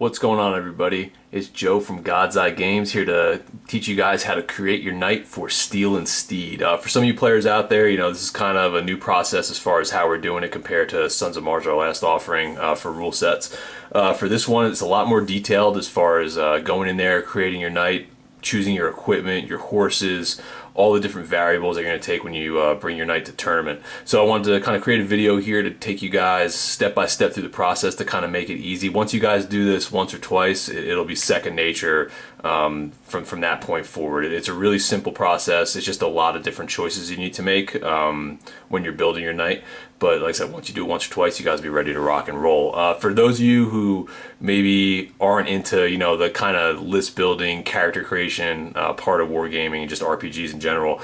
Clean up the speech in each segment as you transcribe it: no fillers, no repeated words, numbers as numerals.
What's going on, everybody? It's Joe from God's Eye Games here to teach you guys how to create your knight for Steel and Steed. For some of you players out there, this is kind of a new process as far as how we're doing it compared to Sons of Mars, our last offering for rule sets. For this one, it's a lot more detailed as far as going in there, creating your knight, choosing your equipment, your horses, all the different variables they're going to take when you bring your knight to tournament. So I wanted to kind of create a video here to take you guys step by step through the process to kind of make it easy. Once you guys do this once or twice, it'll be second nature from that point forward. It's a really simple process. It's just a lot of different choices you need to make when you're building your knight. But like I said, once you do it once or twice, you guys will be ready to rock and roll. For those of you who maybe aren't into, the kind of list building, character creation part of wargaming and just RPGs in general,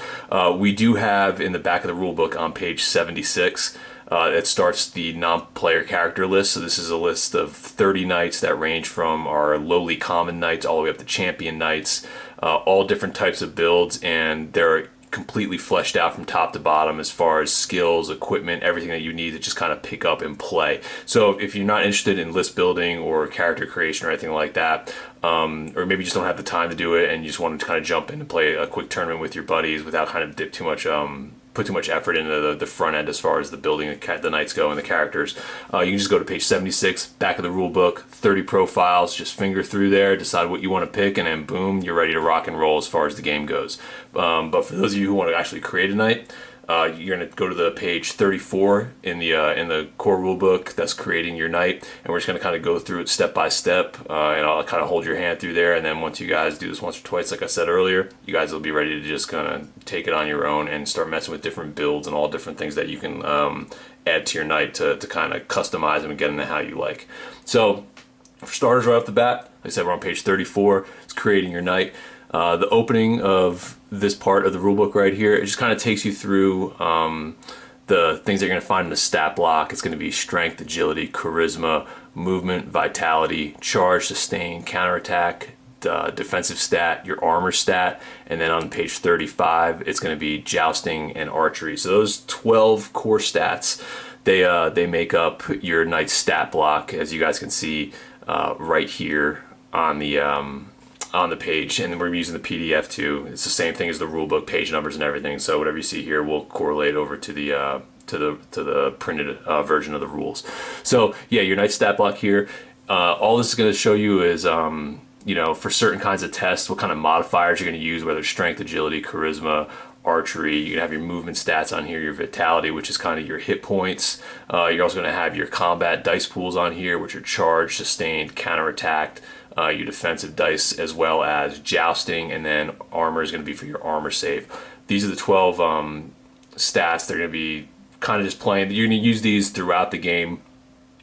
we do have in the back of the rule book on page 76, it starts the non-player character list. So this is a list of 30 knights that range from our lowly common knights all the way up to champion knights, all different types of builds, and they're completely fleshed out from top to bottom as far as skills, equipment, everything that you need to just kind of pick up and play. So if you're not interested in list building or character creation or anything like that, or maybe you just don't have the time to do it and you just want to kind of jump in and play a quick tournament with your buddies without kind of put too much effort into the front end as far as the building the knights go and the characters, you can just go to page 76, back of the rule book, 30 profiles, just finger through there, decide what you want to pick, and then boom, you're ready to rock and roll as far as the game goes. But for those of you who want to actually create a knight, you're going to go to the page 34 in the core rule book that's creating your knight, and we're just going to kind of go through it step by step, and I'll kind of hold your hand through there, and then once you guys do this once or twice, like I said earlier, you guys will be ready to just kind of take it on your own and start messing with different builds and all different things that you can add to your knight to kind of customize them and get into how you like. So for starters, right off the bat, like I said, we're on page 34. It's creating your knight. The opening of this part of the rulebook right here, it just kind of takes you through the things that you're going to find in the stat block. It's going to be strength, agility, charisma, movement, vitality, charge, sustain, counterattack, defensive stat, your armor stat, and then on page 35 it's going to be jousting and archery. So those 12 core stats, they make up your knight's stat block, as you guys can see right here on the page, and we're using the PDF too. It's the same thing as the rulebook, page numbers and everything. So whatever you see here will correlate over to the printed version of the rules. So yeah, your knight stat block here. All this is going to show you is for certain kinds of tests, what kind of modifiers you're going to use, whether it's strength, agility, charisma, archery. You're going to have your movement stats on here, your vitality, which is kind of your hit points. You're also going to have your combat dice pools on here, which are charge, sustained, counterattacked, your defensive dice, as well as jousting, and then armor is going to be for your armor save. These are the 12 stats. They're going to be kind of just playing. You're going to use these throughout the game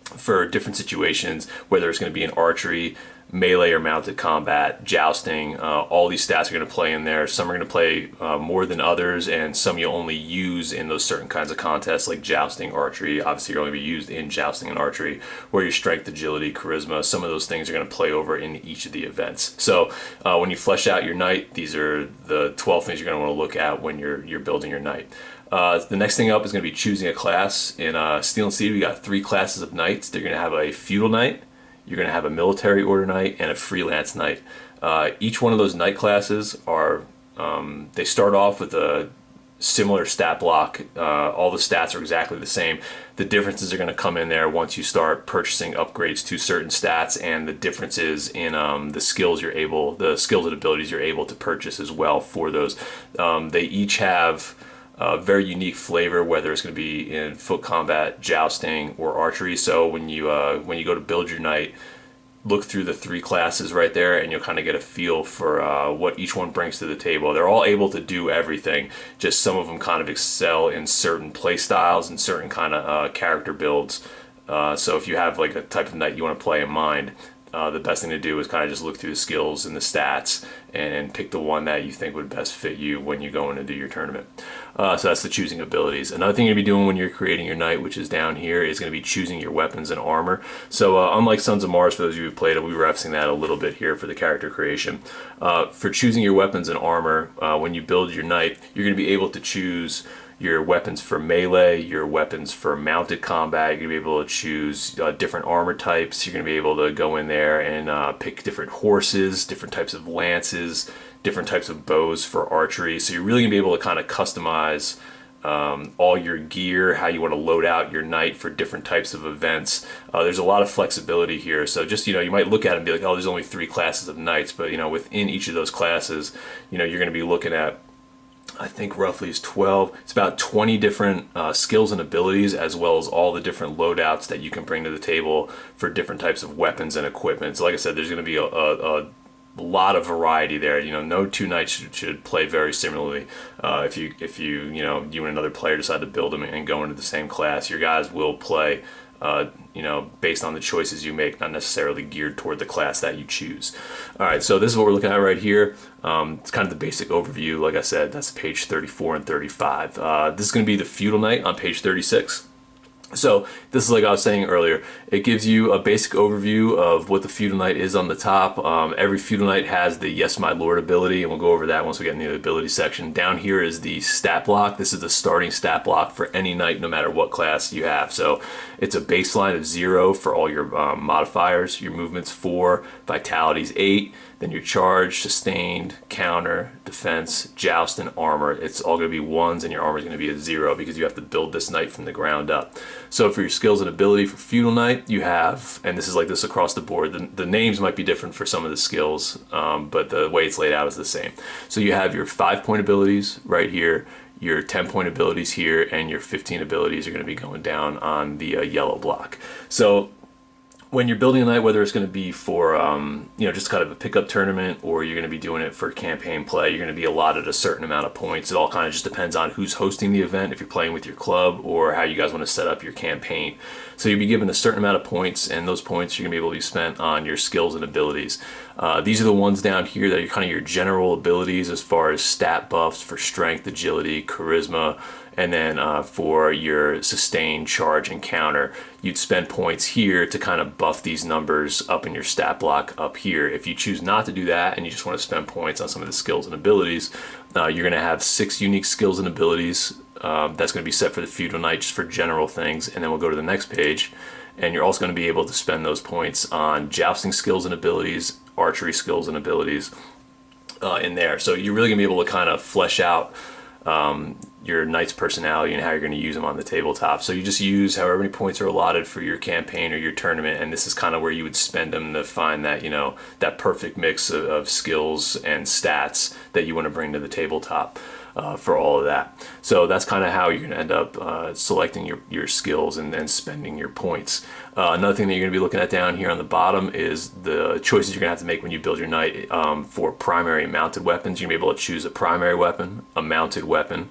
for different situations, whether it's going to be in archery, melee or mounted combat, jousting. All these stats are going to play in there. Some are going to play more than others, and some you'll only use in those certain kinds of contests like jousting, archery. Obviously, you're only going to be used in jousting and archery, where your strength, agility, charisma, some of those things are going to play over in each of the events. So when you flesh out your knight, these are the 12 things you're going to want to look at when you're building your knight. The next thing up is going to be choosing a class. In Steel and Steed, we got 3 classes of knights. They're going to have a feudal knight, you're going to have a military order knight, and a freelance knight. Each one of those knight classes are, they start off with a similar stat block. All the stats are exactly the same. The differences are going to come in there once you start purchasing upgrades to certain stats, and the differences in the skills and abilities you're able to purchase as well for those. They each have a very unique flavor, whether it's going to be in foot combat, jousting, or archery. So when you go to build your knight, look through the 3 classes right there, and you'll kind of get a feel for what each one brings to the table. They're all able to do everything, just some of them kind of excel in certain play styles and certain kind of character builds. So if you have like a type of knight you want to play in mind, the best thing to do is kind of just look through the skills and the stats and pick the one that you think would best fit you when you go in to do your tournament. So that's the choosing abilities. Another thing you're going to be doing when you're creating your knight, which is down here, is going to be choosing your weapons and armor. So unlike Sons of Mars, for those of you who've played it, we were referencing that a little bit here for the character creation. For choosing your weapons and armor, when you build your knight, you're going to be able to choose your weapons for melee, your weapons for mounted combat. You're going to be able to choose different armor types. You're going to be able to go in there and pick different horses, different types of lances, different types of bows for archery. So you're really going to be able to kind of customize all your gear, how you want to load out your knight for different types of events. There's a lot of flexibility here. So just, you might look at it and be like, oh, there's only 3 classes of knights. But, within each of those classes, you're going to be looking at, I think roughly is 12. It's about 20 different skills and abilities, as well as all the different loadouts that you can bring to the table for different types of weapons and equipment. So like I said, there's going to be a lot of variety there. No two knights should play very similarly. If you and another player decide to build them and go into the same class, your guys will play based on the choices you make, not necessarily geared toward the class that you choose. All right, so this is what we're looking at right here. It's kind of the basic overview. Like I said, that's page 34 and 35. This is going to be the feudal knight on page 36. So this is like I was saying earlier, it gives you a basic overview of what the feudal knight is on the top. Every feudal knight has the Yes My Lord ability, and we'll go over that once we get into the ability section. Down here is the stat block. This is the starting stat block for any knight, no matter what class you have. So it's a baseline of 0 for all your modifiers. Your movement's 4, vitality's 8, then your charge, sustained, counter, defense, joust, and armor. It's all going to be 1s, and your armor is going to be a 0 because you have to build this knight from the ground up. So for your skills and ability for feudal knight, you have, and this is like this across the board, the names might be different for some of the skills, but the way it's laid out is the same. So you have your 5-point abilities right here, your 10-point abilities here, and your 15 abilities are going to be going down on the yellow block. So when you're building a knight, whether it's going to be for just kind of a pickup tournament, or you're going to be doing it for campaign play, you're going to be allotted a certain amount of points. It all kind of just depends on who's hosting the event, if you're playing with your club, or how you guys want to set up your campaign. So you'll be given a certain amount of points, and those points are going to be able to be spent on your skills and abilities. These are the ones down here that are kind of your general abilities as far as stat buffs for strength, agility, charisma, and then for your sustain, charge, and counter, you'd spend points here to kind of buff these numbers up in your stat block up here. If you choose not to do that and you just want to spend points on some of the skills and abilities, you're going to have 6 unique skills and abilities. That's going to be set for the feudal knight just for general things, and then we'll go to the next page, and you're also going to be able to spend those points on jousting skills and abilities, archery skills and abilities in there. So you're really going to be able to kind of flesh out your knight's personality and how you're going to use them on the tabletop. So you just use however many points are allotted for your campaign or your tournament, and this is kind of where you would spend them to find that, that perfect mix of skills and stats that you want to bring to the tabletop for all of that. So that's kind of how you're going to end up selecting your skills and then spending your points. Another thing that you're going to be looking at down here on the bottom is the choices you're going to have to make when you build your knight for primary and mounted weapons. You're going to be able to choose a primary weapon, a mounted weapon.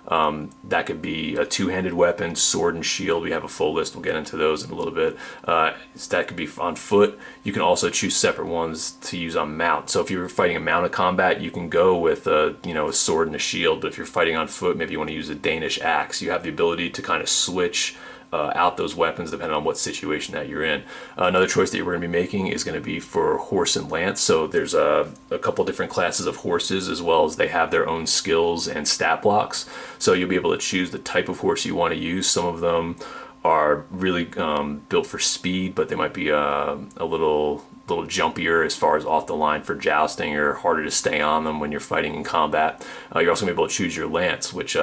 That could be a 2-handed weapon, sword and shield. We have a full list. We'll get into those in a little bit. That could be on foot. You can also choose separate ones to use on mount. So if you're fighting a mounted combat, you can go with a sword and a shield. But if you're fighting on foot, maybe you want to use a Danish axe. You have the ability to kind of switch out those weapons depending on what situation that you're in. Another choice that we're going to be making is going to be for horse and lance. So there's a couple different classes of horses, as well as they have their own skills and stat blocks. So you'll be able to choose the type of horse you want to use. Some of them are really built for speed, but they might be a little jumpier as far as off the line for jousting, or harder to stay on them when you're fighting in combat. You're also going to be able to choose your lance, which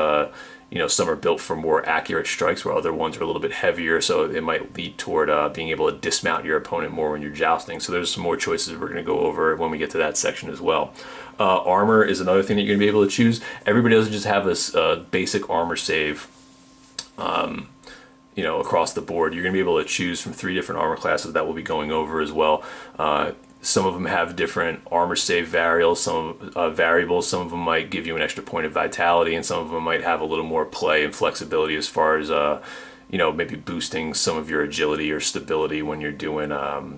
some are built for more accurate strikes, where other ones are a little bit heavier, so it might lead toward being able to dismount your opponent more when you're jousting. So there's some more choices we're going to go over when we get to that section as well. Armor is another thing that you're going to be able to choose. Everybody doesn't just have this basic armor save across the board. You're going to be able to choose from 3 different armor classes that we'll be going over as well. Some of them have different armor save variables. Some of them might give you an extra point of vitality, and some of them might have a little more play and flexibility as far as maybe boosting some of your agility or stability when you're doing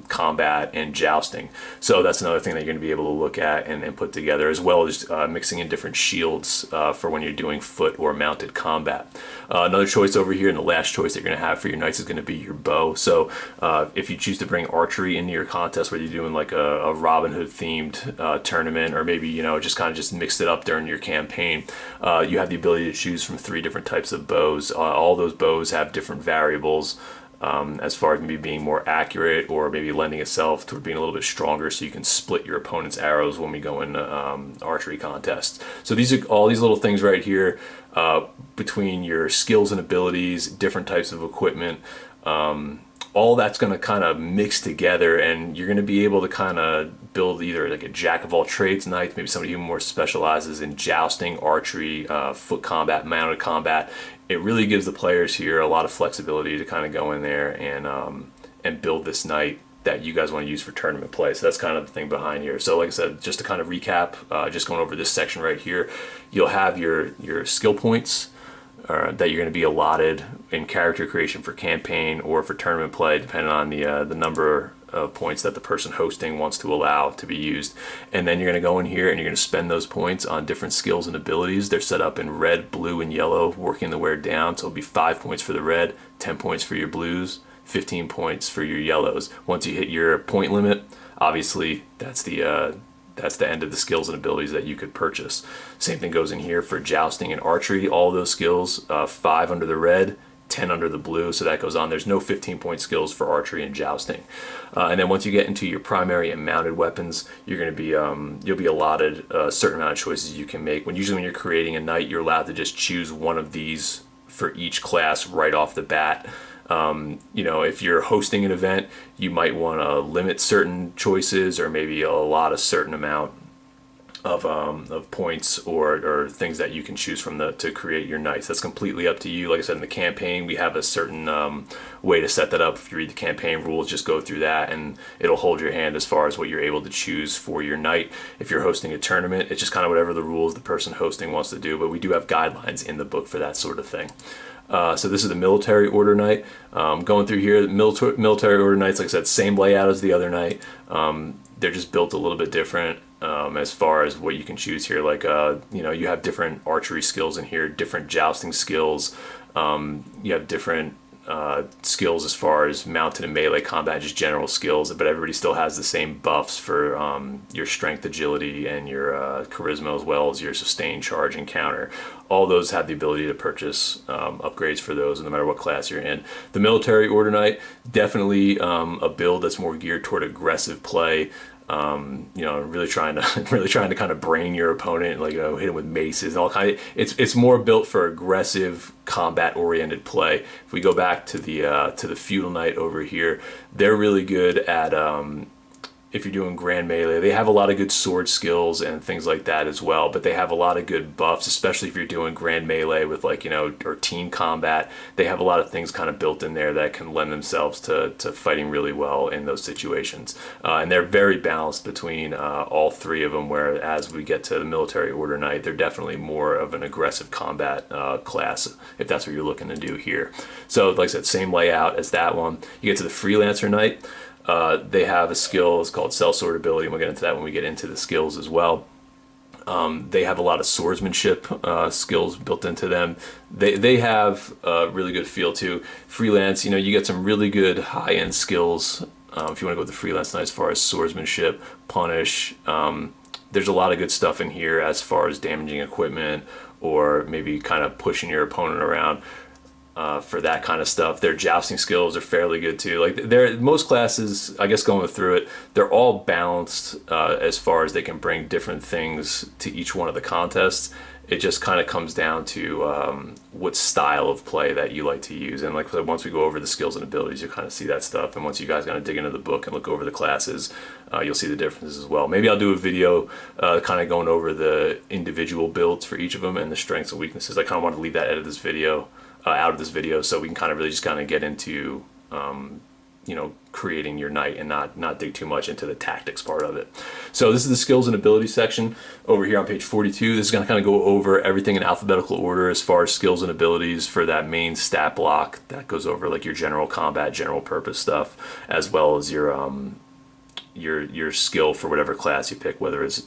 combat and jousting. So that's another thing that you're going to be able to look at and put together, as well as mixing in different shields for when you're doing foot or mounted combat. Another choice over here, and the last choice that you're going to have for your knights is going to be your bow. So if you choose to bring archery into your contest, whether you're doing like a Robin Hood themed tournament, or maybe, you know, just kind of just mixed it up during your campaign, you have the ability to choose from 3 different types of bows. All those bows have different variables as far as maybe being more accurate, or maybe lending itself to being a little bit stronger, so you can split your opponent's arrows when we go in archery contests. So these are all these little things right here, between your skills and abilities, different types of equipment, all that's going to kind of mix together, and you're going to be able to kind of build either like a jack of all trades knight, maybe somebody who more specializes in jousting, archery, foot combat, mounted combat. It really gives the players here a lot of flexibility to kind of go in there and build this knight that you guys want to use for tournament play. So that's kind of the thing behind here. So like I said, just to kind of recap, just going over this section right here, you'll have your skill points that you're going to be allotted in character creation for campaign or for tournament play, depending on the number of points that the person hosting wants to allow to be used. And then you're going to go in here and you're going to spend those points on different skills and abilities. They're set up in red, blue, and yellow, working their way down. So it'll be 5 points for the red, 10 points for your blues, 15 points for your yellows. Once you hit your point limit, obviously that's the end of the skills and abilities that you could purchase. Same thing goes in here for jousting and archery. All those skills, 5 under the red, 10 under the blue, so that goes on. There's no 15-point skills for archery and jousting. And then once you get into your primary and mounted weapons, you're going to be you'll be allotted a certain amount of choices you can make. Usually when you're creating a knight, you're allowed to just choose one of these for each class right off the bat. You know, if you're hosting an event, you might want to limit certain choices, or maybe allot a certain amount of points or things that you can choose from to create your knights. That's completely up to you. Like I said, in the campaign, we have a certain way to set that up. If you read the campaign rules, just go through that and it'll hold your hand as far as what you're able to choose for your knight. If you're hosting a tournament, it's just kind of whatever the rules the person hosting wants to do, but we do have guidelines in the book for that sort of thing. So this is the military order knight. Going through here, the military order knights, like I said, same layout as the other knight. They're just built a little bit different as far as what you can choose here. Like, you know, you have different archery skills in here, different jousting skills. You have different skills as far as mounted and melee combat, just general skills, but everybody still has the same buffs for your strength, agility, and your charisma, as well as your sustain, charge, and counter. All those have the ability to purchase upgrades for those, no matter what class you're in. The military order knight, definitely a build that's more geared toward aggressive play. You know, really trying to kind of brain your opponent, like, you know, hit him with maces and all kind of. It's more built for aggressive, combat-oriented play. If we go back to the feudal knight over here, they're really good at if you're doing grand melee. They have a lot of good sword skills and things like that as well, but they have a lot of good buffs, especially if you're doing grand melee with, like, you know, or team combat. They have a lot of things kind of built in there that can lend themselves to fighting really well in those situations. And they're very balanced between all 3 of them, where as we get to the military order knight, they're definitely more of an aggressive combat class, if that's what you're looking to do here. So like I said, same layout as that one. You get to the freelancer knight. They have a skill, it's called sellsword ability, and we'll get into that when we get into the skills as well. They have a lot of swordsmanship skills built into them. They have a really good feel too. Freelance, you know, you get some really good high-end skills if you want to go with the freelance knight as far as swordsmanship, punish. There's a lot of good stuff in here as far as damaging equipment, or maybe kind of pushing your opponent around. For that kind of stuff. Their jousting skills are fairly good too. Like, most classes, I guess, going through it, they're all balanced as far as they can bring different things to each one of the contests. It just kind of comes down to what style of play that you like to use. And like I said, once we go over the skills and abilities, you'll kind of see that stuff. And once you guys kind of dig into the book and look over the classes, you'll see the differences as well. Maybe I'll do a video kind of going over the individual builds for each of them and the strengths and weaknesses. I kind of want to leave that out of this video, so we can kind of really just kind of get into you know, creating your knight and not dig too much into the tactics part of it. So this is the skills and abilities section over here on page 42. This is going to kind of go over everything in alphabetical order as far as skills and abilities for that main stat block that goes over like your general combat, general purpose stuff, as well as your skill for whatever class you pick, whether it's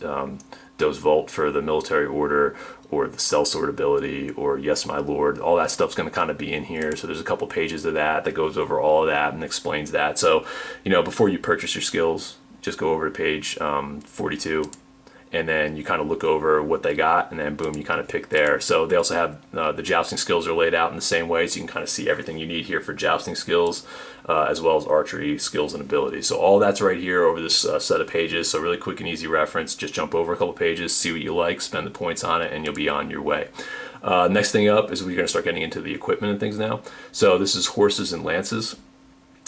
Dos Volt for the military order, or the sellsword ability, or yes my lord. All that stuff's going to kind of be in here. So there's a couple pages of that goes over all of that and explains that. So before you purchase your skills, just go over to page 42, and then you kind of look over what they got, and then boom, you kind of pick there. So they also have the jousting skills are laid out in the same way, so you can kind of see everything you need here for jousting skills, as well as archery skills and abilities. So all that's right here over this set of pages. So really quick and easy reference. Just jump over a couple pages, see what you like, spend the points on it, and you'll be on your way. Next thing up is we're going to start getting into the equipment and things now. So this is horses and lances.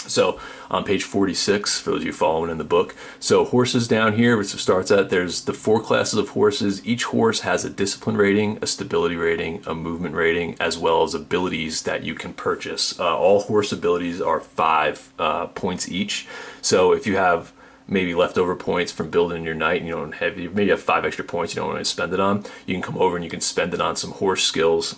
So on page 46, for those of you following in the book, so horses down here, which starts at, there's the 4 classes of horses. Each horse has a discipline rating, a stability rating, a movement rating, as well as abilities that you can purchase. All horse abilities are 5 points each. So if you have maybe leftover points from building your knight and you maybe have 5 extra points you don't want to spend it on, you can come over and you can spend it on some horse skills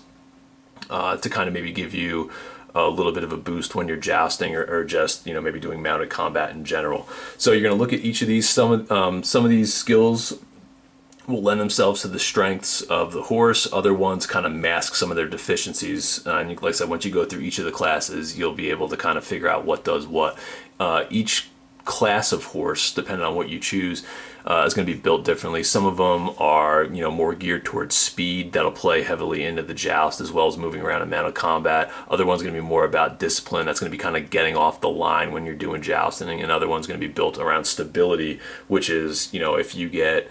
to kind of maybe give you a little bit of a boost when you're jousting, or just maybe doing mounted combat in general. So you're going to look at each of these. Some of these skills will lend themselves to the strengths of the horse. Other ones kind of mask some of their deficiencies. And like I said, once you go through each of the classes, you'll be able to kind of figure out what does what. Each class of horse, depending on what you choose, is going to be built differently. Some of them are more geared towards speed. That'll play heavily into the joust, as well as moving around in mounted combat. Other ones going to be more about discipline. That's going to be kind of getting off the line when you're doing jousting. And other one's going to be built around stability, which is if you get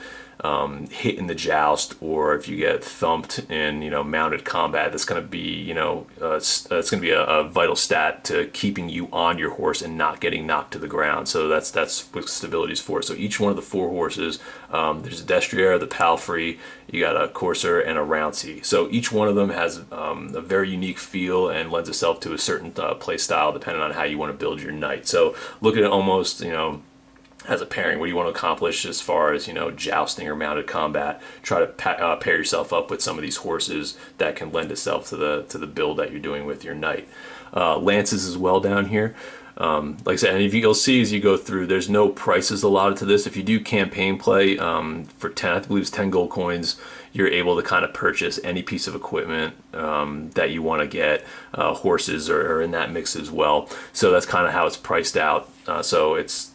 hit in the joust, or if you get thumped in mounted combat, that's going to be it's going to be a vital stat to keeping you on your horse and not getting knocked to the ground. So that's what stability is for. So each one of the 4 horses, there's a destrier, the palfrey, you got a courser, and a rouncy. So each one of them has a very unique feel and lends itself to a certain play style depending on how you want to build your knight. So look at it almost as a pairing. What do you want to accomplish as far as jousting or mounted combat? Try to pair yourself up with some of these horses that can lend itself to the build that you're doing with your knight. Lances as well down here. Like I said, and you'll see as you go through, there's no prices allotted to this. If you do campaign play for 10, I believe it's 10 gold coins, you're able to kind of purchase any piece of equipment that you want to get. Horses are in that mix as well. So that's kind of how it's priced out. So it's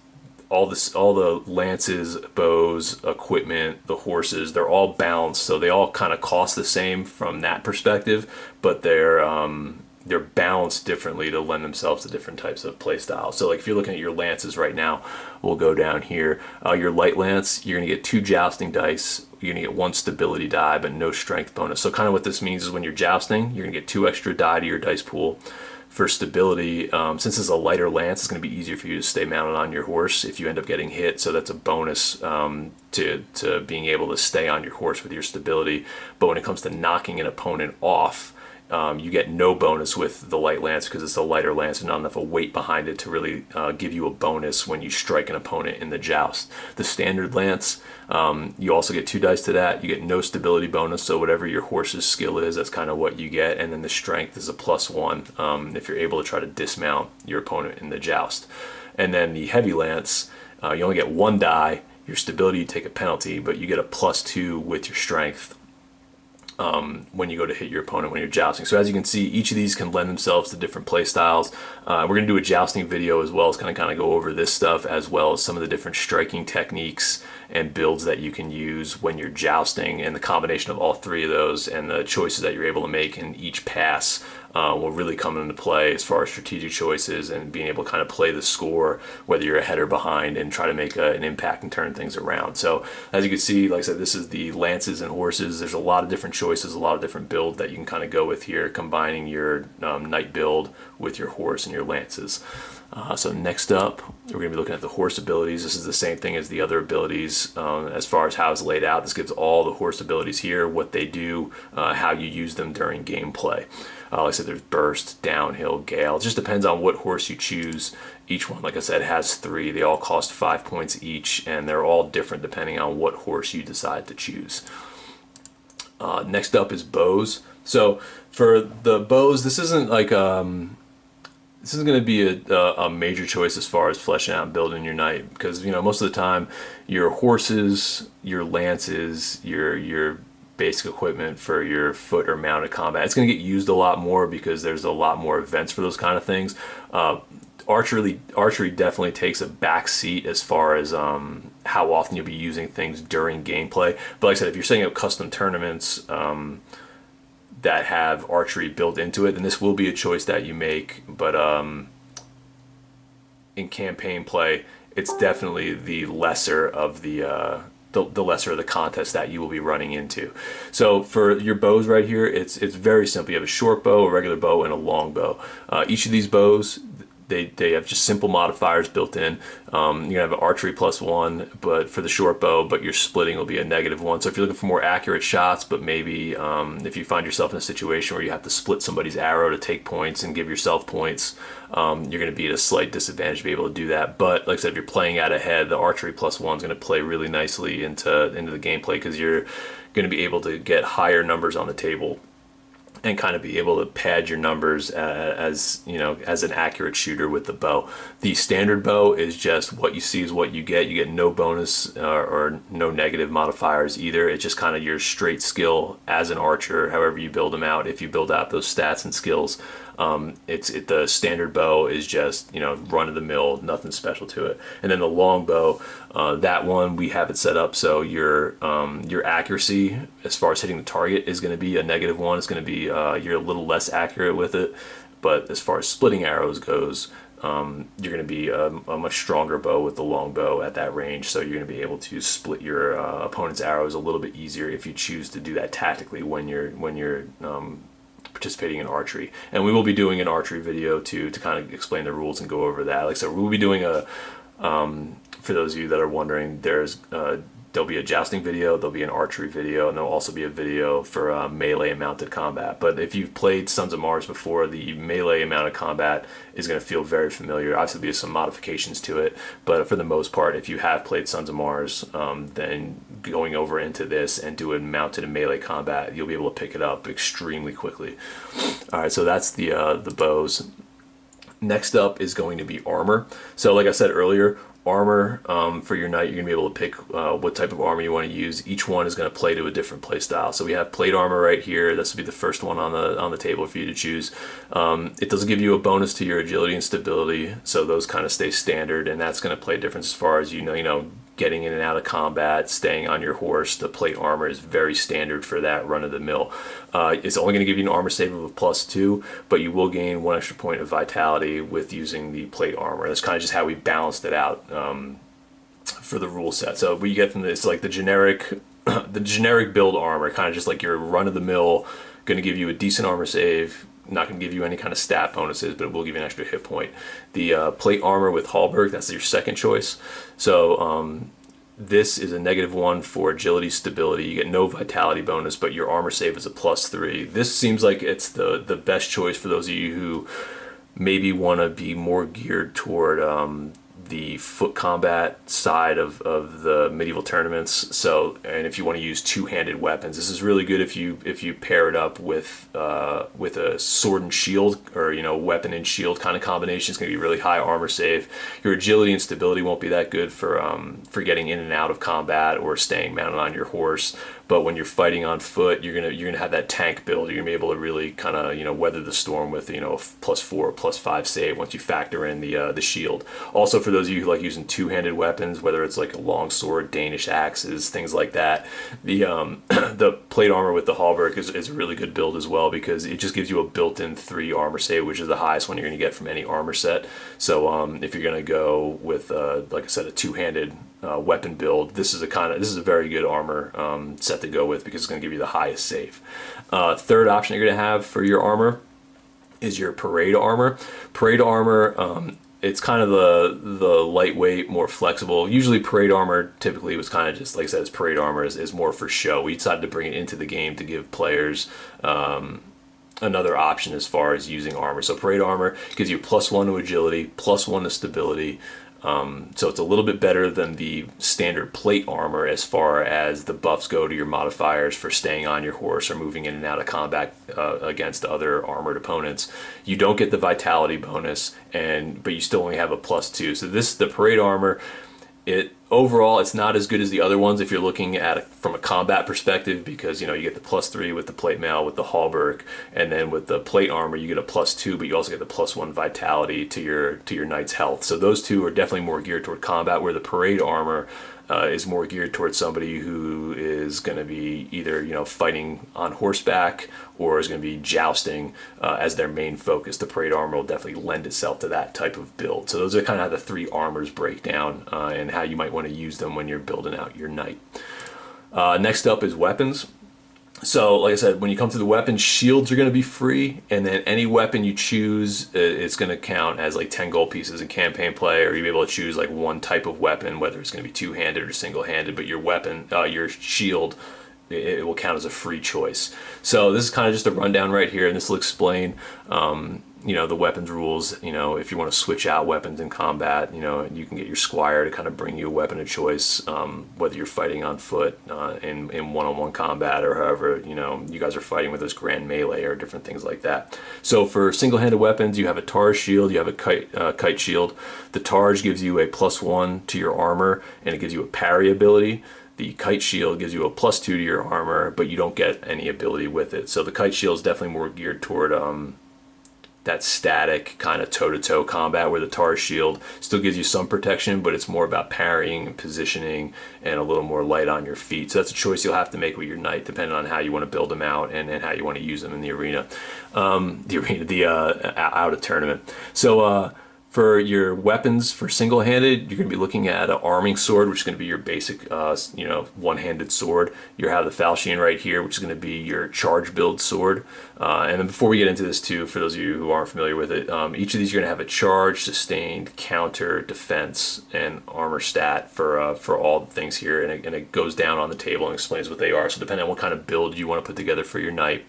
all the lances, bows, equipment, the horses, they're all balanced, so they all kind of cost the same from that perspective, but they're balanced differently to lend themselves to different types of play styles. So like if you're looking at your lances right now, we'll go down here. Your light lance, you're going to get 2 jousting dice. You're going to get 1 stability die, but no strength bonus. So kind of what this means is when you're jousting, you're going to get 2 extra die to your dice pool. For stability, since it's a lighter lance, it's going to be easier for you to stay mounted on your horse if you end up getting hit. So that's a bonus to being able to stay on your horse with your stability. But when it comes to knocking an opponent off, you get no bonus with the light lance because it's a lighter lance and not enough of weight behind it to really give you a bonus when you strike an opponent in the joust. The standard lance, you also get 2 dice to that. You get no stability bonus, so whatever your horse's skill is, that's kind of what you get. And then the strength is a +1 if you're able to try to dismount your opponent in the joust. And then the heavy lance, you only get 1 die. Your stability, you take a penalty, but you get a +2 with your strength when you go to hit your opponent when you're jousting. So as you can see, each of these can lend themselves to different play styles. We're going to do a jousting video as well. It's going to kind of go over this stuff, as well as some of the different striking techniques and builds that you can use when you're jousting, and the combination of all 3 of those and the choices that you're able to make in each pass will really come into play as far as strategic choices and being able to kind of play the score, whether you're ahead or behind, and try to make an impact and turn things around. So as you can see, like I said, this is the lances and horses. There's a lot of different choices, a lot of different builds that you can kind of go with here, combining your knight build with your horse and your lances. So next up, we're going to be looking at the horse abilities. This is the same thing as the other abilities as far as how it's laid out. This gives all the horse abilities here, what they do, how you use them during gameplay. Like I said, there's burst, downhill, gale. It just depends on what horse you choose. Each one, like I said, has 3. They all cost 5 points each, and they're all different depending on what horse you decide to choose. Next up is bows. So for the bows, this isn't like this isn't going to be a major choice as far as fleshing out and building your knight, because most of the time your horses, your lances, your basic equipment for your foot or mounted combat. It's going to get used a lot more because there's a lot more events for those kind of things. Archery definitely takes a back seat as far as how often you'll be using things during gameplay. But like I said, if you're setting up custom tournaments that have archery built into it, then this will be a choice that you make. But in campaign play, it's definitely the lesser of the lesser of the contest that you will be running into. So for your bows right here, it's very simple. You have a short bow, a regular bow, and a long bow. Each of these bows, they have just simple modifiers built in. You're gonna have an archery +1, but for the short bow, but your splitting will be a -1. So if you're looking for more accurate shots, but maybe if you find yourself in a situation where you have to split somebody's arrow to take points and give yourself points, you're gonna be at a slight disadvantage to be able to do that. But like I said, if you're playing out ahead, the archery +1 is gonna play really nicely into the gameplay because you're gonna be able to get higher numbers on the table and kind of be able to pad your numbers as you know, as an accurate shooter with the bow. The standard bow is just what you see is what you get. You get no bonus or no negative modifiers either. It's just kind of your straight skill as an archer, however you build them out. If you build out those stats and skills, the standard bow is just, you know, run of the mill, nothing special to it. And then the long bow, that one we have it set up so your accuracy as far as hitting the target is going to be a -1. It's going to be you're a little less accurate with it, but as far as splitting arrows goes, you're going to be a much stronger bow with the long bow at that range, so you're going to be able to split your opponent's arrows a little bit easier if you choose to do that tactically when you're participating in archery. And we will be doing an archery video to kind of explain the rules and go over that. Like I said, we'll be doing for those of you that are wondering, there'll be a jousting video, there'll be an archery video, and there'll also be a video for melee and mounted combat. But if you've played Sons of Mars before, the melee and mounted combat is going to feel very familiar. Obviously, there's some modifications to it, but for the most part, if you have played Sons of Mars, then going over into this and doing mounted and melee combat, you'll be able to pick it up extremely quickly. All right, so that's the bows. Next up is going to be armor. So like I said earlier, armor for your knight, you're going to be able to pick what type of armor you want to use. Each one is going to play to a different play style. So we have plate armor right here. This will be the first one on the table for you to choose. It doesn't give you a bonus to your agility and stability, so those kind of stay standard, and that's going to play a difference as far as you know getting in and out of combat, staying on your horse. The plate armor is very standard for that run-of-the-mill. It's only going to give you an armor save of a +2, but you will gain 1 extra point of vitality with using the plate armor. That's kind of just how we balanced it out for the rule set. So what you get from this, like the generic build armor, kind of just like your run-of-the-mill, going to give you a decent armor save, not going to give you any kind of stat bonuses, but it will give you an extra hit point. The plate armor with Hallberg, that's your second choice. So this is a -1 for agility, stability. You get no vitality bonus, but your armor save is a +3. This seems like it's the best choice for those of you who maybe want to be more geared toward the foot combat side of the medieval tournaments. So, and if you want to use two-handed weapons, this is really good if you pair it up with a sword and shield, or weapon and shield kind of combination. It's going to be really high armor save. Your agility and stability won't be that good for getting in and out of combat or staying mounted on your horse. But when you're fighting on foot, you're gonna have that tank build. You're gonna be able to really kind of weather the storm with a +4, +5 save once you factor in the shield. Also, for those of you who like using two-handed weapons, whether it's like a long sword, Danish axes, things like that, the the plate armor with the Hallberg is a really good build as well, because it just gives you a built-in 3 armor save, which is the highest one you're gonna get from any armor set. So if you're gonna go with like I said, a two-handed weapon build, this is a very good armor set to go with, because it's going to give you the highest save. Third option you're going to have for your armor is your parade armor. Parade armor, it's kind of the lightweight, more flexible. Usually parade armor typically was kind of just, like I said, parade armor is more for show. We decided to bring it into the game to give players another option as far as using armor. So parade armor gives you +1 to agility, +1 to stability. So it's a little bit better than the standard plate armor as far as the buffs go to your modifiers for staying on your horse or moving in and out of combat against other armored opponents. You don't get the vitality bonus, but you still only have a +2. So the parade armor, it overall, it's not as good as the other ones if you're looking at it from a combat perspective, because you get the +3 with the plate mail with the hauberk, and then with the plate armor you get a +2, but you also get the +1 vitality to your knight's health. So those two are definitely more geared toward combat, where the parade armor is more geared towards somebody who is going to be either fighting on horseback or is going to be jousting as their main focus. The parade armor will definitely lend itself to that type of build. So those are kind of how the three armors break down and how you might want to use them when you're building out your knight. Next up is weapons. So, like I said, when you come to the weapons, shields are going to be free, and then any weapon you choose, it's going to count as like 10 gold pieces in campaign play, or you'll be able to choose like one type of weapon, whether it's going to be two-handed or single-handed, but your weapon, your shield, it will count as a free choice. So this is kind of just a rundown right here, and this will explain the weapons rules. If you want to switch out weapons in combat, you can get your squire to kind of bring you a weapon of choice, whether you're fighting on foot in one-on-one combat, or however you guys are fighting with this grand melee or different things like that. So for single-handed weapons, you have a Targe shield, you have a kite shield. The Targe gives you a +1 to your armor, and it gives you a parry ability. The kite shield gives you a +2 to your armor, but you don't get any ability with it. So the kite shield is definitely more geared toward that static kind of toe-to-toe combat, where the Targe shield still gives you some protection, but it's more about parrying and positioning and a little more light on your feet. So that's a choice you'll have to make with your knight, depending on how you want to build them out and how you want to use them in the arena, out of tournament. So for your weapons, for single-handed, you're going to be looking at an arming sword, which is going to be your basic, one-handed sword. You have the falchion right here, which is going to be your charge build sword. And then before we get into this too, for those of you who aren't familiar with it, each of these you're going to have a charge, sustained, counter, defense, and armor stat for all the things here, and it goes down on the table and explains what they are. So depending on what kind of build you want to put together for your knight,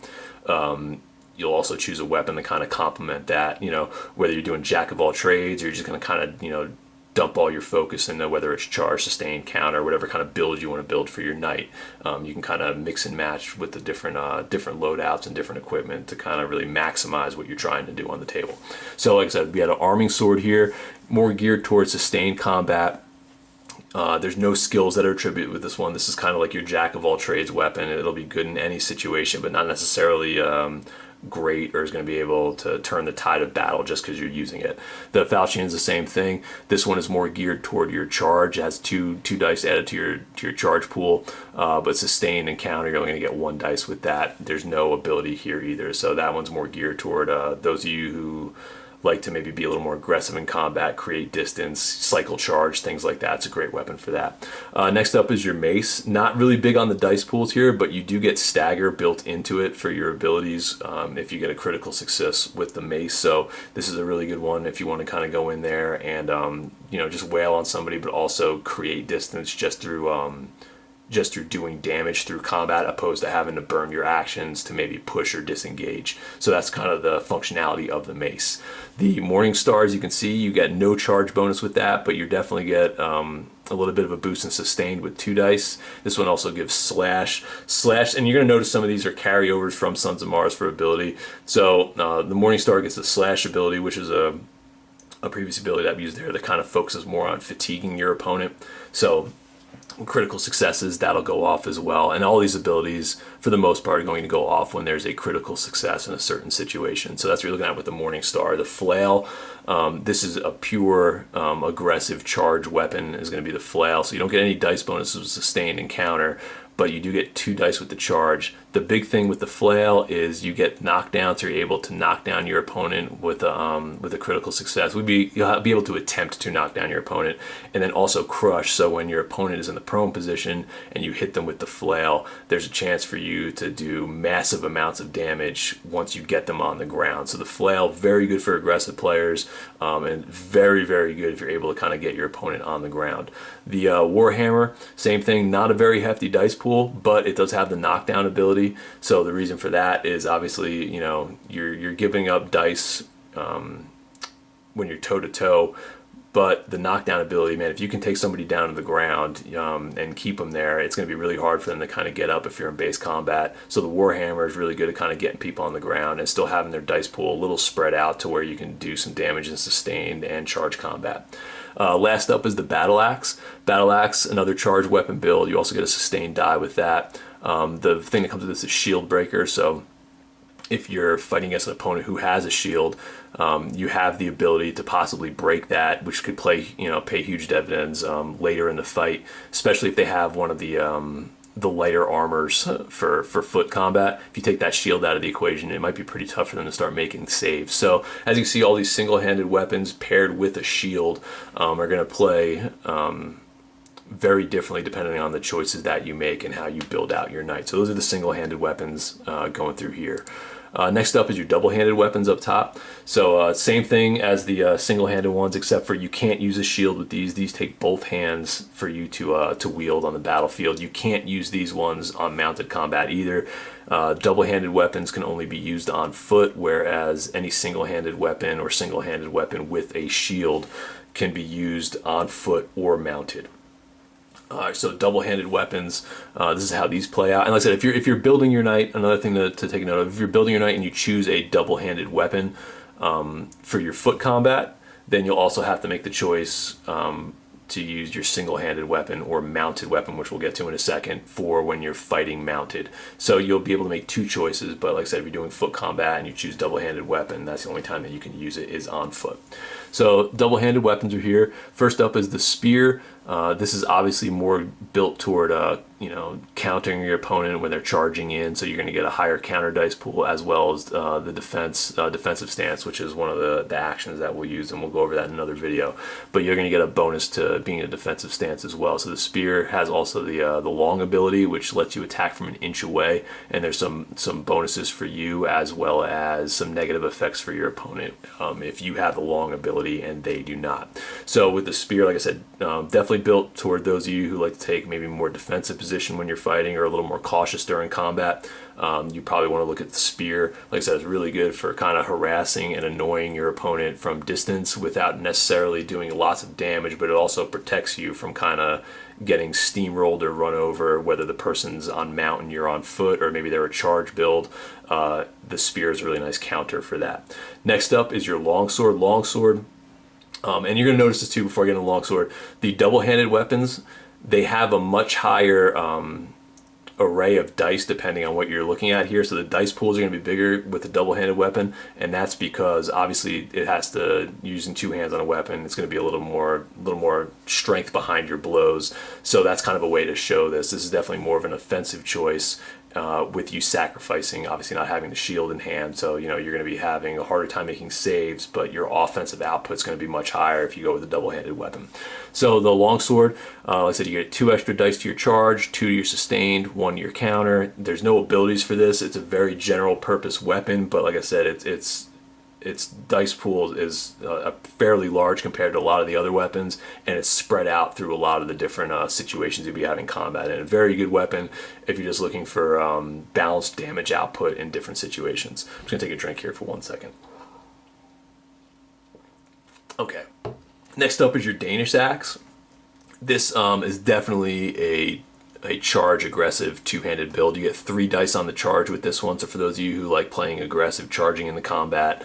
you'll also choose a weapon to kind of complement that, whether you're doing jack of all trades, or you're just going to kind of, dump all your focus into whether it's charge, sustain, counter, whatever kind of build you want to build for your knight. You can kind of mix and match with the different loadouts and different equipment to kind of really maximize what you're trying to do on the table. So like I said, we had an arming sword here, more geared towards sustained combat. There's no skills that are attributed with this one. This is kind of like your jack of all trades weapon. It'll be good in any situation, but not necessarily great, or is going to be able to turn the tide of battle just because you're using it. The falchion is the same thing. This one is more geared toward your charge. It has two dice added to your charge pool, but sustain and counter, you're only going to get 1 dice with that. There's no ability here either, so that one's more geared toward those of you who like to maybe be a little more aggressive in combat, create distance, cycle charge, things like that. It's a great weapon for that. Next up is your mace. Not really big on the dice pools here, but you do get stagger built into it for your abilities if you get a critical success with the mace. So this is a really good one if you want to kind of go in there and just wail on somebody, but also create distance just through doing damage through combat, opposed to having to burn your actions to maybe push or disengage. So that's kind of the functionality of the mace. The Morning Star, as you can see, you get no charge bonus with that, but you definitely get a little bit of a boost in sustained with 2 dice. This one also gives slash, and you're going to notice some of these are carryovers from Sons of Mars for ability. So the Morning Star gets a slash ability, which is a previous ability that I've used there that kind of focuses more on fatiguing your opponent. So critical successes, that'll go off as well, and all these abilities for the most part are going to go off when there's a critical success in a certain situation. So that's what you're looking at with the Morning Star. The flail, this is a pure aggressive charge weapon, is going to be the flail, so you don't get any dice bonuses with sustained and counter, but you do get 2 dice with the charge. The big thing with the flail is you get knockdown, so you're able to knock down your opponent with a critical success. You'll be able to attempt to knock down your opponent, and then also crush. So when your opponent is in the prone position and you hit them with the flail, there's a chance for you to do massive amounts of damage once you get them on the ground. So the flail, very good for aggressive players, and very, very good if you're able to kind of get your opponent on the ground. The Warhammer, same thing, not a very hefty dice pool, but it does have the knockdown ability. So the reason for that is obviously, you're giving up dice when you're toe to toe, But the knockdown ability, man, if you can take somebody down to the ground and keep them there, it's going to be really hard for them to kind of get up if you're in base combat. So the Warhammer is really good at kind of getting people on the ground and still having their dice pool a little spread out to where you can do some damage in sustained and charge combat. Last up is the Battle Axe. Battle Axe, another charge weapon build. You also get a sustained die with that. The thing that comes with this is Shield Breaker, so if you're fighting against an opponent who has a shield, you have the ability to possibly break that, which could pay huge dividends later in the fight, especially if they have one of the lighter armors for foot combat. If you take that shield out of the equation, it might be pretty tough for them to start making saves. So as you can see, all these single-handed weapons paired with a shield are going to play very differently depending on the choices that you make and how you build out your knight. So those are the single-handed weapons going through here. Next up is your double-handed weapons up top. So same thing as the single-handed ones, except for you can't use a shield with these. These take both hands for you to wield on the battlefield. You can't use these ones on mounted combat either. Double-handed weapons can only be used on foot, whereas any single-handed weapon or single-handed weapon with a shield can be used on foot or mounted. So double-handed weapons, this is how these play out. And like I said, if you're building your knight, another thing to take note of, if you're building your knight and you choose a double-handed weapon for your foot combat, then you'll also have to make the choice to use your single-handed weapon or mounted weapon, which we'll get to in a second, for when you're fighting mounted. So you'll be able to make two choices, but like I said, if you're doing foot combat and you choose double-handed weapon, that's the only time that you can use it is on foot. So double-handed weapons are here. First up is the spear. This is obviously more built toward countering your opponent when they're charging in, so you're going to get a higher counter dice pool, as well as the defensive stance, which is one of the actions that we'll use, and we'll go over that in another video. But you're going to get a bonus to being a defensive stance as well. So the spear has also the long ability, which lets you attack from an inch away, and there's some bonuses for you as well as some negative effects for your opponent if you have the long ability and they do not. So with the spear, like I said, definitely built toward those of you who like to take maybe more defensive position when you're fighting or a little more cautious during combat. You probably want to look at the spear. Like I said, it's really good for kind of harassing and annoying your opponent from distance without necessarily doing lots of damage, but it also protects you from kind of getting steamrolled or run over, whether the person's on mount and you're on foot, or maybe they're a charge build. The spear is a really nice counter for that. Next up is your longsword. And you're going to notice this too before I get into longsword. The double-handed weapons, they have a much higher array of dice depending on what you're looking at here. So the dice pools are going to be bigger with the double-handed weapon, and that's because obviously it has to, using two hands on a weapon, it's going to be a little more strength behind your blows. So that's kind of a way to show this. This is definitely more of an offensive choice. With you sacrificing, obviously not having the shield in hand, so you're going to be having a harder time making saves, but your offensive output is going to be much higher if you go with a double-handed weapon. So the longsword, like I said, you get 2 extra dice to your charge, 2 to your sustained, 1 to your counter. There's no abilities for this. It's a very general purpose weapon, but like I said, its dice pool is fairly large compared to a lot of the other weapons, and it's spread out through a lot of the different situations you'll be having combat in. A very good weapon if you're just looking for balanced damage output in different situations. I'm just going to take a drink here for 1 second. Okay, next up is your Danish axe. This is definitely a charge aggressive two-handed build. You get 3 dice on the charge with this one, so for those of you who like playing aggressive, charging in the combat,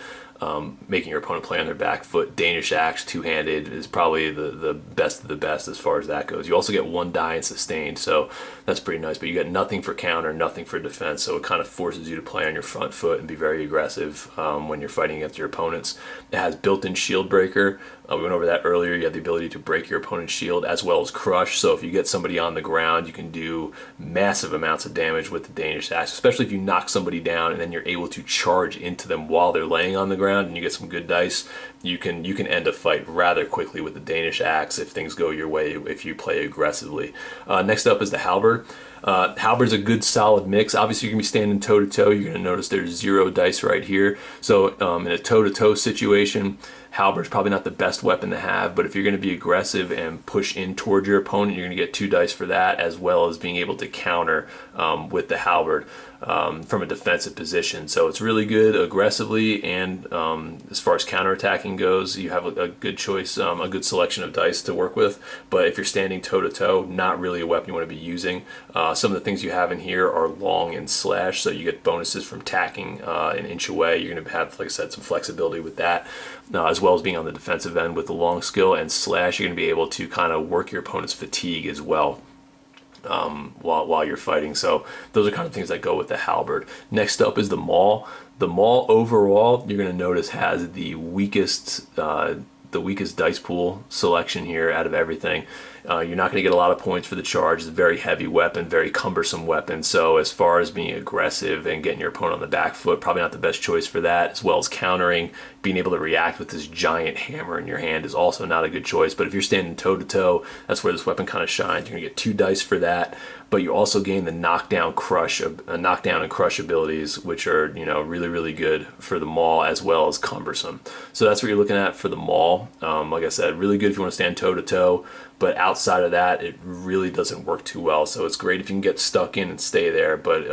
making your opponent play on their back foot, Danish axe two-handed is probably the best of the best as far as that goes. You also get 1 die in sustained, so that's pretty nice, but you get nothing for counter, nothing for defense, so it kind of forces you to play on your front foot and be very aggressive when you're fighting against your opponents. It has built-in shield breaker. We went over that earlier. You have the ability to break your opponent's shield as well as crush, so if you get somebody on the ground, you can do massive amounts of damage with the Danish axe, especially if you knock somebody down and then you're able to charge into them while they're laying on the ground and you get some good dice. You can end a fight rather quickly with the Danish axe if things go your way, if you play aggressively. Next up is the halberd. Halberd's a good solid mix. Obviously you're going to be standing toe-to-toe. You're going to notice there's 0 dice right here. So in a toe-to-toe situation, halberd's probably not the best weapon to have, but if you're going to be aggressive and push in toward your opponent, you're going to get 2 dice for that, as well as being able to counter with the halberd. from a defensive position. So it's really good aggressively, and as far as counterattacking goes, you have a good choice, a good selection of dice to work with. But if you're standing toe-to-toe, not really a weapon you want to be using. Some of the things you have in here are long and slash, so you get bonuses from tacking an inch away. You're going to have, like I said, some flexibility with that, as well as being on the defensive end with the long skill. And slash, you're going to be able to kind of work your opponent's fatigue as well. While you're fighting. So those are kind of things that go with the halberd. Next up is the maul. The maul overall, you're going to notice, has the weakest dice pool selection here out of everything. You're not going to get a lot of points for the charge. It's a very heavy weapon, very cumbersome weapon. So as far as being aggressive and getting your opponent on the back foot, probably not the best choice for that. As well as countering, being able to react with this giant hammer in your hand is also not a good choice. But if you're standing toe to toe, that's where this weapon kind of shines. You're going to get 2 dice for that. But you also gain the knockdown and crush abilities, which are, really, really good for the maul, as well as cumbersome. So that's what you're looking at for the maul. Like I said, really good if you want to stand toe to toe. But outside of that, it really doesn't work too well. So it's great if you can get stuck in and stay there. But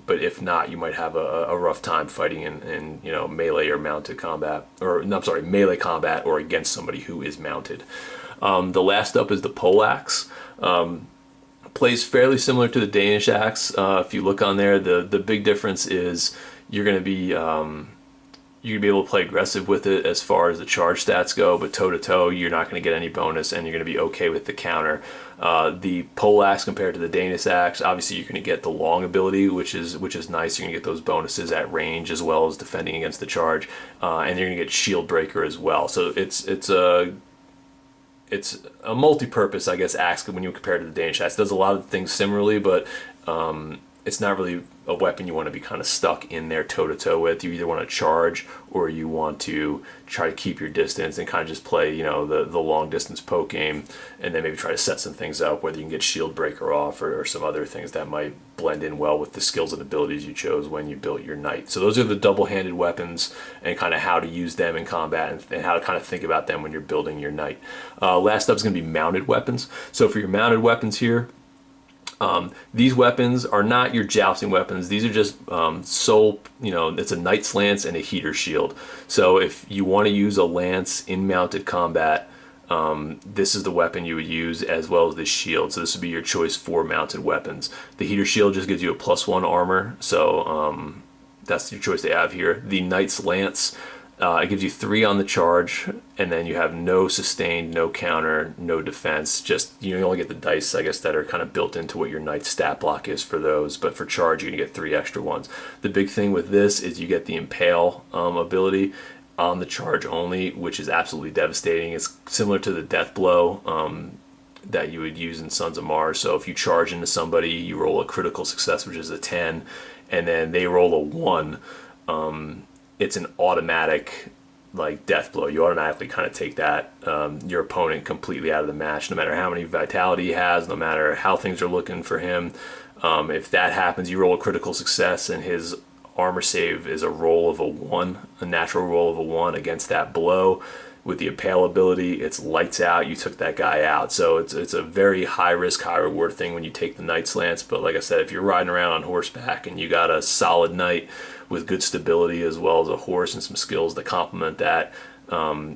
if not, you might have a rough time fighting in melee or mounted combat, melee combat or against somebody who is mounted. The last up is the poleaxe. Plays fairly similar to the Danish axe. If you look on there, the big difference is you're going to be able to play aggressive with it as far as the charge stats go, but toe-to-toe, you're not going to get any bonus, and you're going to be okay with the counter. The poleaxe compared to the Danish axe, obviously you're going to get the long ability, which is nice. You're going to get those bonuses at range as well as defending against the charge, and you're going to get shield breaker as well. So it's a multi-purpose, I guess, axe when you compare it to the Danish axe. It does a lot of things similarly, but it's not really a weapon you want to be kind of stuck in there toe-to-toe with. You either want to charge or you want to try to keep your distance and kind of just play, the long-distance poke game, and then maybe try to set some things up, whether you can get shield breaker off or some other things that might blend in well with the skills and abilities you chose when you built your knight. So those are the double-handed weapons and kind of how to use them in combat and how to kind of think about them when you're building your knight. Last up is going to be mounted weapons. So for your mounted weapons here, these weapons are not your jousting weapons. These are just it's a knight's lance and a heater shield. So if you want to use a lance in mounted combat, this is the weapon you would use, as well as the shield. So this would be your choice for mounted weapons. The heater shield just gives you a +1 armor, so that's your choice they have here. The knight's lance, it gives you 3 on the charge, and then you have no sustained, no counter, no defense. Just you only get the dice, I guess, that are kind of built into what your knight's stat block is for those. But for charge, you're gonna get 3 extra ones. The big thing with this is you get the impale ability on the charge only, which is absolutely devastating. It's similar to the death blow that you would use in Sons of Mars. So if you charge into somebody, you roll a critical success, which is a 10, and then they roll a 1. It's an automatic death blow. You automatically kind of take that your opponent completely out of the match, no matter how many vitality he has, no matter how things are looking for him. If that happens, you roll a critical success, and his armor save is a roll of a 1, a natural roll of a 1 against that blow. With the impale ability, it's lights out. You took that guy out. So it's a very high risk, high reward thing when you take the knight's lance. But like I said, if you're riding around on horseback and you got a solid knight with good stability as well as a horse and some skills that complement that,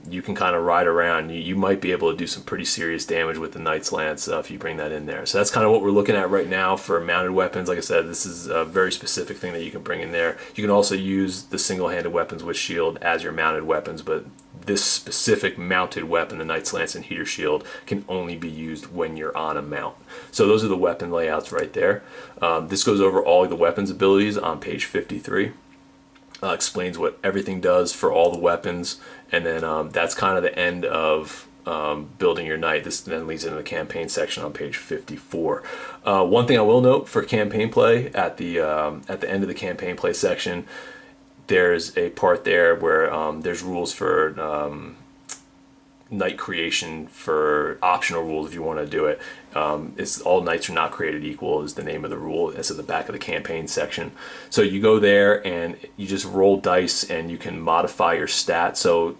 you can kind of ride around. You might be able to do some pretty serious damage with the knight's lance if you bring that in there. So that's kind of what we're looking at right now for mounted weapons. Like I said, this is a very specific thing that you can bring in there. You can also use the single-handed weapons with shield as your mounted weapons, but this specific mounted weapon, the knight's lance and heater shield, can only be used when you're on a mount. So those are the weapon layouts right there. This goes over all the weapons abilities on page 53. Explains what everything does for all the weapons, and then that's kind of the end of building your knight. This then leads into the campaign section on page 54. One thing I will note for campaign play, at the end of the campaign play section, there's a part there where there's rules for knight creation, for optional rules if you want to do it. It's all knights are not created equal is the name of the rule. It's at the back of the campaign section. So you go there and you just roll dice and you can modify your stat. So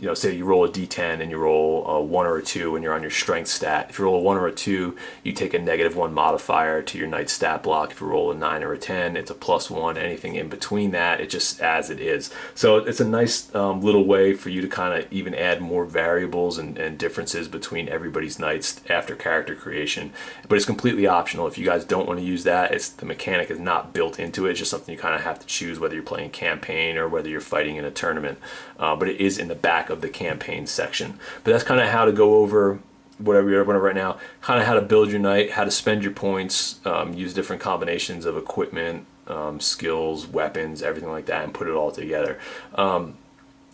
you know, say you roll a d10 and you roll a 1 or a 2 and you're on your strength stat. If you roll a 1 or a 2, you take a -1 modifier to your knight stat block. If you roll a 9 or a 10, it's a +1. Anything in between that, it just as it is. So it's a nice little way for you to kind of even add more variables and differences between everybody's knights after character creation. But it's completely optional. If you guys don't want to use that, the mechanic is not built into it. It's just something you kind of have to choose, whether you're playing campaign or whether you're fighting in a tournament. But it is in the back of the campaign section. But that's kind of how to go over whatever you're running right now, kind of how to build your knight, how to spend your points, use different combinations of equipment, skills, weapons, everything like that, and put it all together.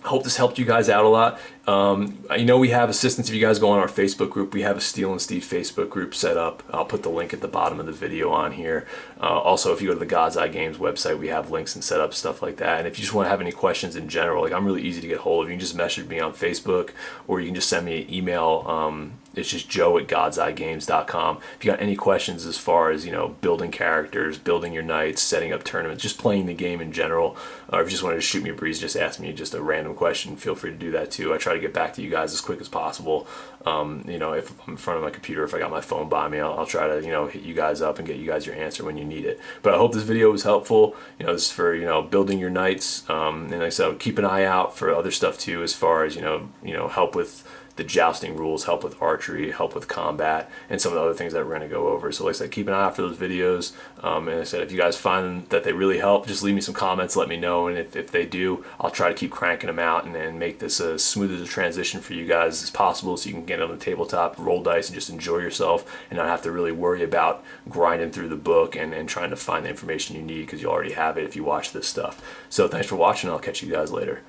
I hope this helped you guys out a lot. I know we have assistance if you guys go on our Facebook group. We have a Steel and Steed Facebook group set up. I'll put the link at the bottom of the video on here. Also, if you go to the God's Eye Games website, we have links and setup stuff like that. And if you just want to have any questions in general, like I'm really easy to get hold of. You can just message me on Facebook, or you can just send me an email. It's just joe@godseyegames.com. If you got any questions as far as, you know, building characters, building your knights, setting up tournaments, just playing the game in general, or if you just wanted to shoot me a breeze, just ask me just a random question, feel free to do that too. I try to get back to you guys as quick as possible. You know, if I'm in front of my computer, if I got my phone by me, I'll try to, you know, hit you guys up and get you guys your answer when you need it. But I hope this video was helpful. You know, this is for, you know, building your knights. And like I said, keep an eye out for other stuff too, as far as, you know, help with the jousting rules, help with archery, help with combat, and some of the other things that we're going to go over. So like I said, keep an eye out for those videos. And like I said, if you guys find that they really help, just leave me some comments, let me know, and if they do, I'll try to keep cranking them out and make this as smooth as a transition for you guys as possible, so you can get on the tabletop, roll dice, and just enjoy yourself, and not have to really worry about grinding through the book and trying to find the information you need, because you already have it if you watch this stuff. So thanks for watching. I'll catch you guys later.